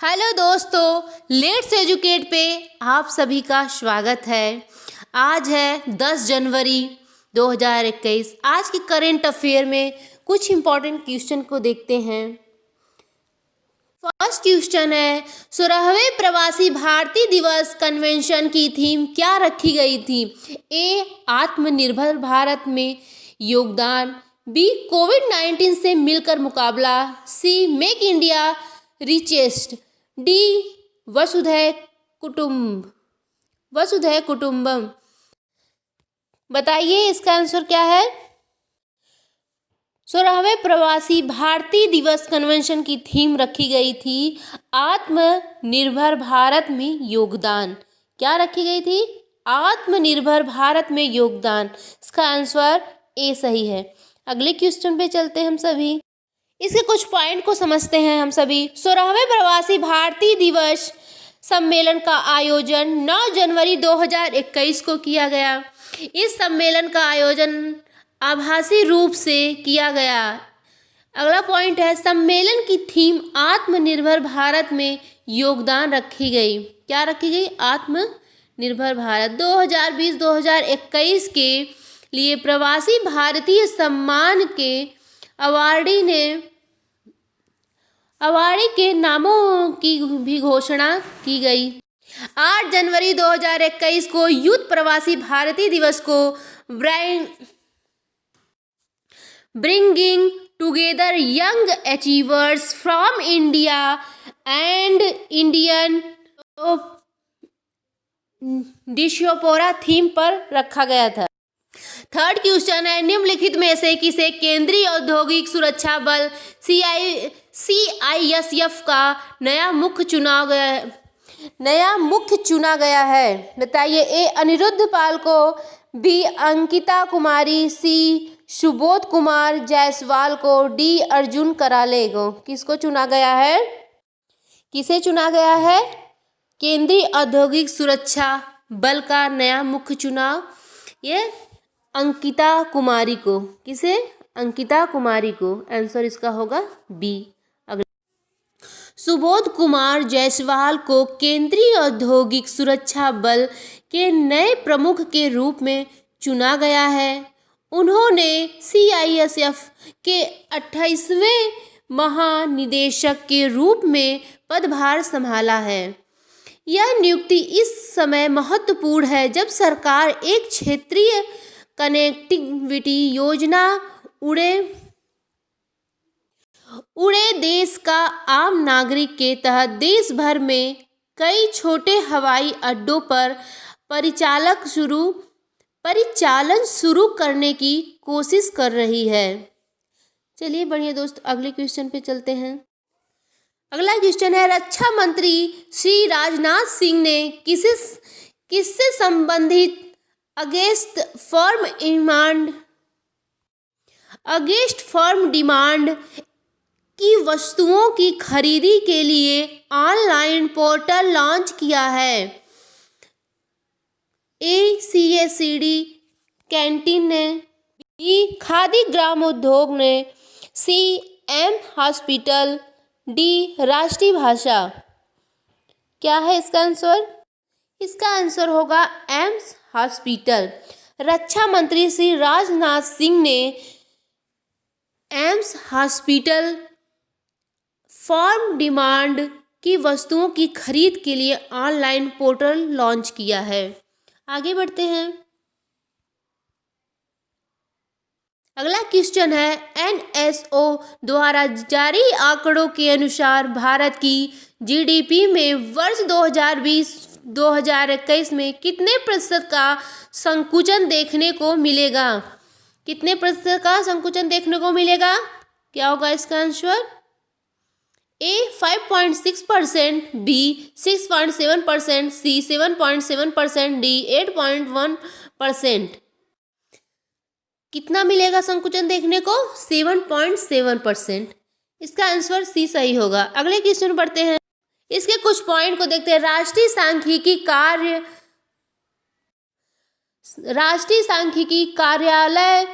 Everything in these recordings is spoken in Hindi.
हेलो दोस्तों, लेट्स एजुकेट पे आप सभी का स्वागत है। आज है 10 जनवरी 2021। आज के करंट अफेयर में कुछ इम्पोर्टेंट क्वेश्चन को देखते हैं। फर्स्ट क्वेश्चन है, 16वें प्रवासी भारतीय दिवस कन्वेंशन की थीम क्या रखी गई थी? ए, आत्मनिर्भर भारत में योगदान। बी, कोविड-19 से मिलकर मुकाबला। सी, मेक इंडिया रिचेस्ट। डी, वसुधैव कुटुंबम। बताइए इसका आंसर क्या है? 16वें प्रवासी भारतीय दिवस कन्वेंशन की थीम रखी गई थी आत्मनिर्भर भारत में योगदान। क्या रखी गई थी? आत्मनिर्भर भारत में योगदान। इसका आंसर ए सही है। अगले क्वेश्चन पे चलते हैं हम सभी। इसके कुछ पॉइंट को समझते हैं हम सभी। 16वें प्रवासी भारतीय दिवस सम्मेलन का आयोजन 9 जनवरी 2021 को किया गया। इस सम्मेलन का आयोजन आभासी रूप से किया गया। अगला पॉइंट है, सम्मेलन की थीम आत्मनिर्भर भारत में योगदान रखी गई। क्या रखी गई? आत्मनिर्भर भारत। 2020-2021 के लिए प्रवासी भारतीय सम्मान के अवार्डी के नामों की भी घोषणा की गई। 8 जनवरी 2021 को यूथ प्रवासी भारतीय दिवस को bringing together young achievers from India and Indian diaspora theme पर रखा गया था। थर्ड क्वेश्चन है, निम्नलिखित में से किसे केंद्रीय औद्योगिक सुरक्षा बल CISF का नया मुख्य चुना गया है? बताइए। ए, अनिरुद्ध पाल को। बी, अंकिता कुमारी। सी, सुबोध कुमार जायसवाल को। डी, अर्जुन कराले को। किसको चुना गया है? किसे चुना गया है? केंद्रीय औद्योगिक सुरक्षा बल का नया मुख्य चुनाव ये अंकिता कुमारी को। किसे? अंकिता कुमारी को। आंसर इसका होगा बी। सुबोध कुमार जायसवाल को केंद्रीय औद्योगिक सुरक्षा बल के नए प्रमुख के रूप में चुना गया है। उन्होंने CISF के 28वें महानिदेशक के रूप में पदभार संभाला है। यह नियुक्ति इस समय महत्वपूर्ण है जब सरकार एक क्षेत्रीय कनेक्टिविटी योजना उड़े देश का आम नागरिक के तहत देश भर में कई छोटे हवाई अड्डों पर परिचालन शुरू करने की कोशिश कर रही है। चलिए बढ़िया दोस्त, अगले क्वेश्चन पे चलते हैं। अगला क्वेश्चन है, रक्षा मंत्री श्री राजनाथ सिंह ने किससे संबंधित अगेंस्ट फर्म डिमांड की वस्तुओं की खरीदी के लिए ऑनलाइन पोर्टल लॉन्च किया है? ए, CSCD कैंटीन ने। बी, खादी ग्रामोद्योग ने। सी, एम्स हॉस्पिटल। डी, राष्ट्रीय भाषा। क्या है इसका आंसर? इसका आंसर होगा एम्स हॉस्पिटल। रक्षा मंत्री श्री राजनाथ सिंह ने एम्स हॉस्पिटल फॉर्म डिमांड की वस्तुओं की खरीद के लिए ऑनलाइन पोर्टल लॉन्च किया है। आगे बढ़ते हैं। अगला क्वेश्चन है, NSO द्वारा जारी आंकड़ों के अनुसार भारत की GDP में वर्ष 2020-2021 में कितने प्रतिशत का संकुचन देखने को मिलेगा? कितने प्रतिशत का संकुचन देखने को मिलेगा? क्या होगा इसका आंसर? ए, 5.6%। बी, 6.7%। सी, 7.7%। डी, 8.1%। कितना मिलेगा संकुचन देखने को? 7.7%। इसका आंसर सी सही होगा। अगले क्वेश्चन पढ़ते हैं। इसके कुछ पॉइंट को देखते हैं। राष्ट्रीय सांख्यिकी कार्यालय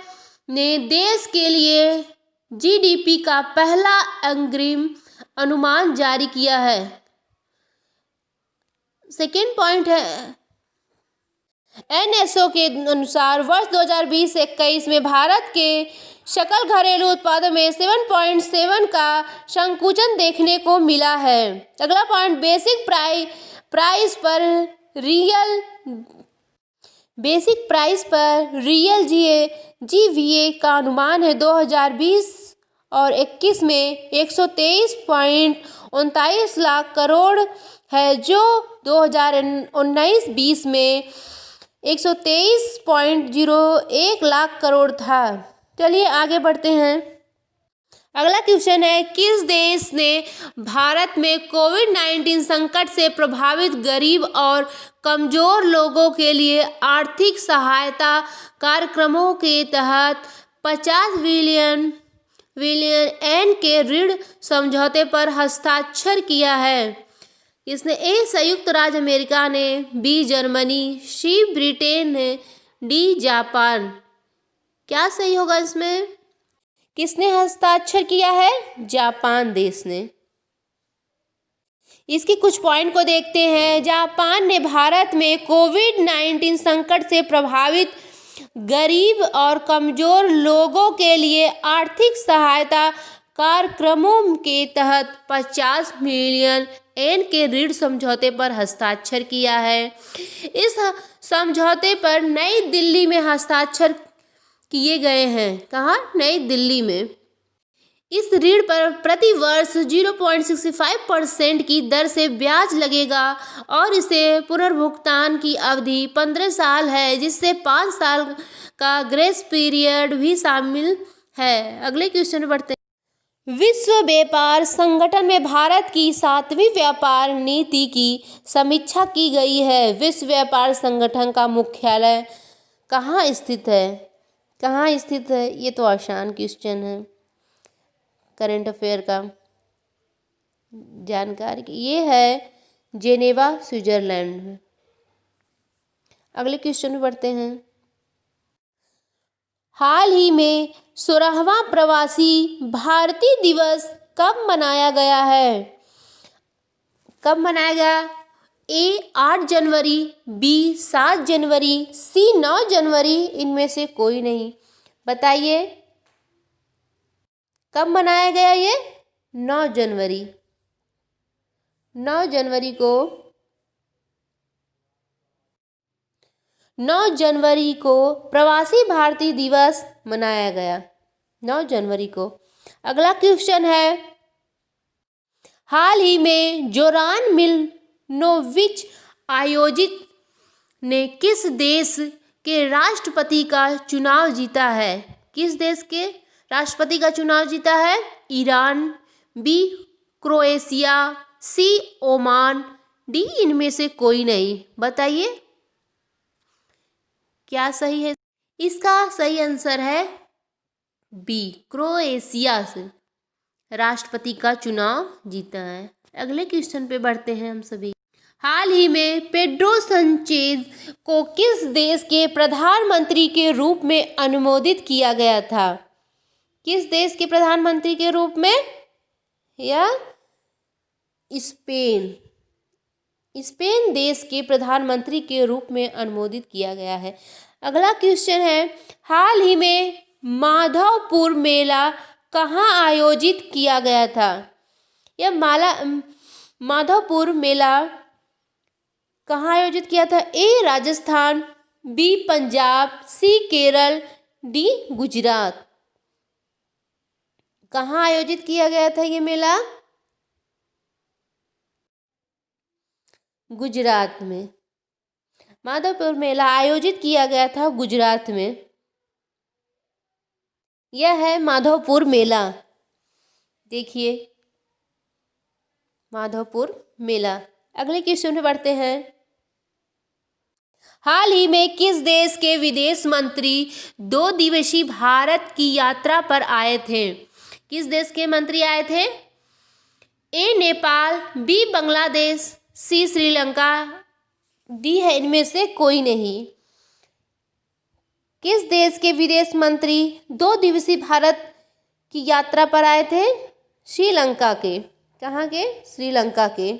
ने देश के लिए GDP का पहला अग्रिम अनुमान जारी किया है। सेकेंड पॉइंट है, एनएसओ के अनुसार वर्ष 2020-21 में भारत के सकल घरेलू उत्पाद में 7.7 का संकुचन देखने को मिला है। अगला पॉइंट, बेसिक प्राइस पर रियल जीवीए का अनुमान है 2020 और 21 में 123.39 लाख करोड़ है, जो 2019-20 में 123.01 लाख करोड़ था। चलिए आगे बढ़ते हैं। अगला क्वेश्चन है, किस देश ने भारत में कोविड-19 संकट से प्रभावित गरीब और कमजोर लोगों के लिए आर्थिक सहायता कार्यक्रमों के तहत 50 बिलियन येन के ऋण समझौते पर हस्ताक्षर किया है? इसने ए संयुक्त राज्य अमेरिका ने, बी जर्मनी, सी ब्रिटेन ने, डी जापान। क्या सही होगा इसमें? किसने हस्ताक्षर किया है? जापान देश ने। इसके कुछ पॉइंट को देखते हैं। जापान ने भारत में कोविड-19 संकट से प्रभावित गरीब और कमजोर लोगों के लिए आर्थिक सहायता कार्यक्रमों के तहत 50 मिलियन येन के ऋण समझौते पर हस्ताक्षर किया है। इस समझौते पर नई दिल्ली में हस्ताक्षर किए गए हैं। कहाँ? नई दिल्ली में। इस ऋण पर प्रति वर्ष 0.65% की दर से ब्याज लगेगा और इसे पुनर्भुगतान की अवधि 15 साल है, जिससे 5 साल का ग्रेस पीरियड भी शामिल है। अगले क्वेश्चन में बढ़ते हैं। विश्व व्यापार संगठन में भारत की 7वीं व्यापार नीति की समीक्षा की गई है। विश्व व्यापार संगठन का मुख्यालय कहाँ स्थित है? कहाँ स्थित है? ये तो आसान क्वेश्चन है, करंट अफेयर का जानकारी की। ये है जेनेवा, स्विट्जरलैंड में। अगले क्वेश्चन में बढ़ते हैं। हाल ही में 16वां प्रवासी भारतीय दिवस कब मनाया गया है? कब मनाया गया? ए 8 जनवरी, बी 7 जनवरी, सी 9 जनवरी। इनमें से कोई नहीं। बताइए कब मनाया गया ये? 9 जनवरी। 9 जनवरी को प्रवासी भारतीय दिवस मनाया गया, 9 जनवरी को। अगला क्वेश्चन है, हाल ही में जोरान मिलनोविच आयोजित ने किस देश के राष्ट्रपति का चुनाव जीता है? किस देश के राष्ट्रपति का चुनाव जीता है? ईरान, बी क्रोएशिया, सी ओमान, डी इनमें से कोई नहीं। बताइए क्या सही है? इसका सही आंसर है बी, क्रोएशिया से राष्ट्रपति का चुनाव जीता है। अगले क्वेश्चन पे बढ़ते हैं हम सभी। हाल ही में पेड्रो संचेज को किस देश के प्रधानमंत्री के रूप में अनुमोदित किया गया था? किस देश के प्रधानमंत्री के रूप में? या स्पेन देश के प्रधानमंत्री के रूप में अनुमोदित किया गया है। अगला क्वेश्चन है, हाल ही में माधवपुर मेला कहाँ आयोजित किया गया था? यह माधवपुर मेला कहाँ आयोजित किया था? ए राजस्थान, बी पंजाब, सी केरल, डी गुजरात। कहाँ आयोजित किया गया था ये मेला? गुजरात में। माधवपुर मेला आयोजित किया गया था गुजरात में। यह है माधवपुर मेला। देखिए माधवपुर मेला। अगले क्वेश्चन पे बढ़ते हैं। हाल ही में किस देश के विदेश मंत्री 2 दिवसीय भारत की यात्रा पर आए थे? किस देश के मंत्री आए थे? ए नेपाल, बी बांग्लादेश, सी श्रीलंका, डी है इनमें से कोई नहीं। किस देश के विदेश मंत्री 2 दिवसीय भारत की यात्रा पर आए थे? श्रीलंका के। कहाँ के? श्रीलंका के।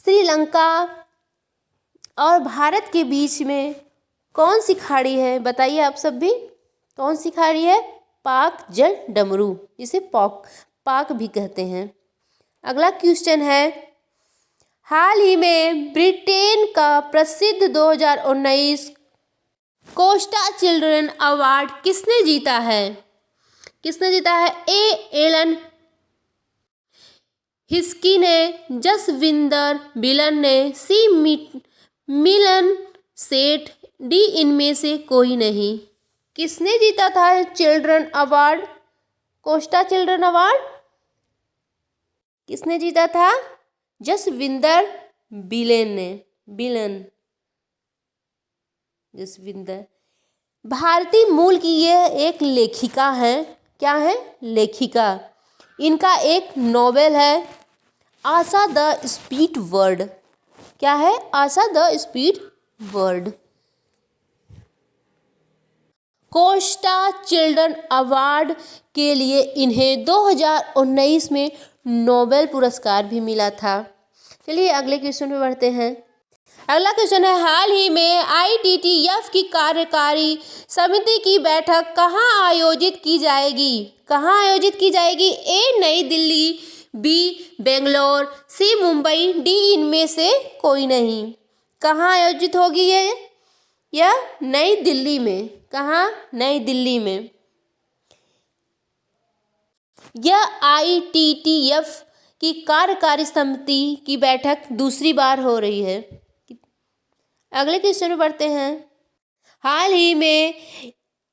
श्रीलंका और भारत के बीच में कौन सी खाड़ी है? बताइए आप सब भी, कौन सी खाड़ी है? पाक जल डमरू, जिसे पाक भी कहते हैं। अगला क्वेश्चन है, हाल ही में ब्रिटेन का प्रसिद्ध 2019 कोस्टा चिल्ड्रन अवार्ड किसने जीता है? किसने जीता है? ए एलन हिस्की ने, जसविंदर बिलन ने, सी मिलन सेठ, डी इनमें से कोई नहीं। किसने जीता था children award, Costa children award? किसने जीता था? जसविंदर बिलेन ने, जसविंदर। भारतीय मूल की यह एक लेखिका है। क्या है? लेखिका। इनका एक नॉवेल है आशा द स्पीड वर्ड। क्या है? Asha the speed word. Costa children award के लिए इन्हें 2019 में नोबेल पुरस्कार भी मिला था। चलिए अगले क्वेश्चन पे बढ़ते हैं। अगला क्वेश्चन है, हाल ही में ITTF की कार्यकारी समिति की बैठक कहाँ आयोजित की जाएगी? कहाँ आयोजित की जाएगी? ए नई दिल्ली, बी बेंगलोर, सी मुंबई, डी इनमें से कोई नहीं। कहाँ आयोजित होगी ये? यह नई दिल्ली में। कहाँ? नई दिल्ली में। यह ITTF की कार्यकारी समिति की बैठक दूसरी बार हो रही है। अगले क्वेश्चन में बढ़ते हैं। हाल ही में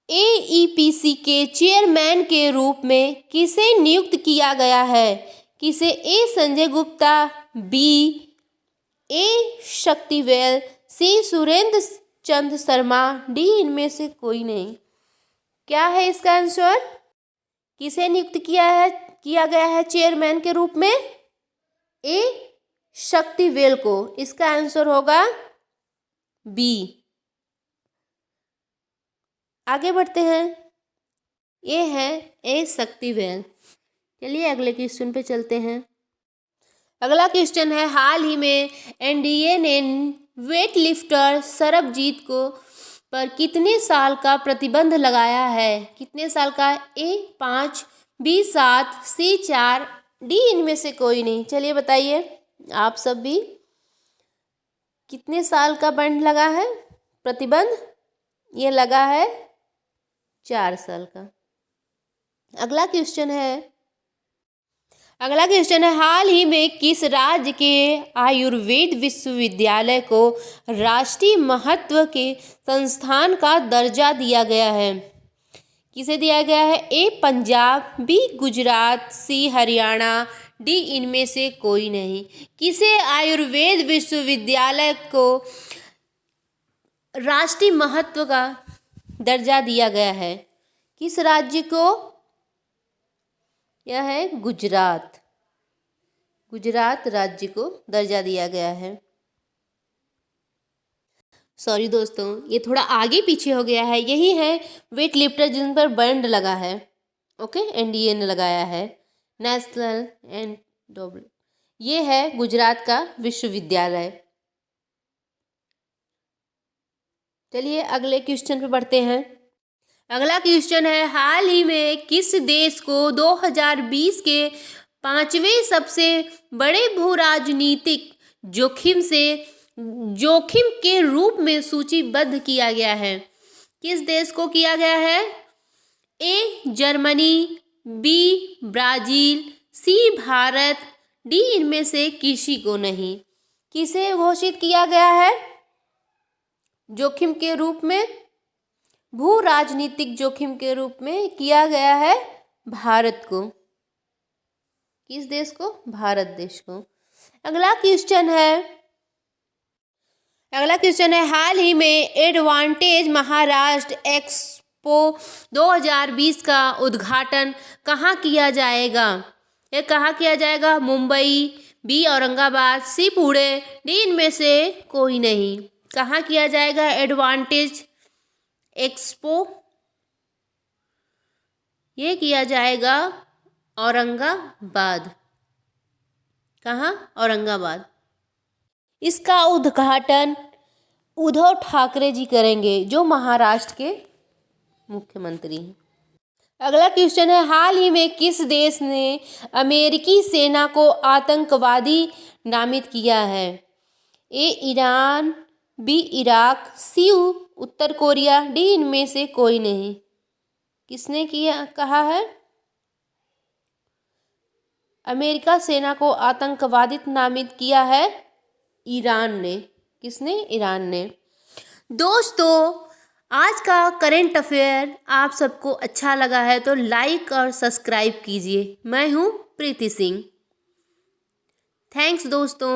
AEPC के चेयरमैन के रूप में किसे नियुक्त किया गया है? किसे? ए संजय गुप्ता, बी ए शक्तिवेल, सी सुरेंद्र चंद्र शर्मा, डी इनमें से कोई नहीं। क्या है इसका आंसर? किसे नियुक्त किया गया है चेयरमैन के रूप में? ए शक्तिवेल को। इसका आंसर होगा बी। आगे बढ़ते हैं। ये है ए शक्तिवेल। चलिए अगले क्वेश्चन पे चलते हैं। अगला क्वेश्चन है, हाल ही में NDA ने वेट लिफ्टर सरबजीत को पर कितने साल का प्रतिबंध लगाया है? कितने साल का? ए 5, बी 7, सी 4, डी इनमें से कोई नहीं। चलिए बताइए आप सब भी, कितने साल का बंद लगा है प्रतिबंध? ये लगा है 4 साल का। अगला क्वेश्चन है, हाल ही में किस राज्य के आयुर्वेद विश्वविद्यालय को राष्ट्रीय महत्व के संस्थान का दर्जा दिया गया है? किसे दिया गया है? ए पंजाब, बी गुजरात, सी हरियाणा, डी इनमें से कोई नहीं। किसे आयुर्वेद विश्वविद्यालय को राष्ट्रीय महत्व का दर्जा दिया गया है? किस राज्य को? यह है गुजरात। गुजरात राज्य को दर्जा दिया गया है। सॉरी दोस्तों, ये थोड़ा आगे पीछे हो गया है। यही है वेट लिफ्टर जिन पर बैंड लगा है। ओके, NDA ने लगाया है, नेशनल एंड डब्ल्यू। ये है गुजरात का विश्वविद्यालय। चलिए अगले क्वेश्चन पे बढ़ते हैं। अगला क्वेश्चन है, हाल ही में किस देश को 2020 के 5वें सबसे बड़े भू राजनीतिक जोखिम के रूप में सूचीबद्ध किया गया है? किस देश को किया गया है? A Germany, B Brazil, C Bharat, D इनमें से किसी को नहीं। किसे घोषित किया गया है जोखिम के रूप में? भू राजनीतिक जोखिम के रूप में किया गया है भारत को। किस देश को? भारत देश को। अगला क्वेश्चन है, हाल ही में एडवांटेज महाराष्ट्र एक्सपो 2020 का उद्घाटन कहाँ किया जाएगा? ये कहाँ किया जाएगा? मुंबई, बी औरंगाबाद, सी पुणे, डी इनमें से कोई नहीं। कहाँ किया जाएगा एडवांटेज एक्सपो? ये किया जाएगा औरंगाबाद। कहाँ? औरंगाबाद। इसका उद्घाटन उद्धव ठाकरे जी करेंगे, जो महाराष्ट्र के मुख्यमंत्री हैं। अगला क्वेश्चन है, हाल ही में किस देश ने अमेरिकी सेना को आतंकवादी नामित किया है? ए ईरान, बी इराक, सी उत्तर कोरिया, डी इनमें से कोई नहीं। किसने कहा है? अमेरिका सेना को आतंकवादी नामित किया है ईरान ने। किसने? ईरान ने। दोस्तों, आज का करेंट अफेयर आप सबको अच्छा लगा है तो लाइक और सब्सक्राइब कीजिए। मैं हूँ प्रीति सिंह। थैंक्स दोस्तों।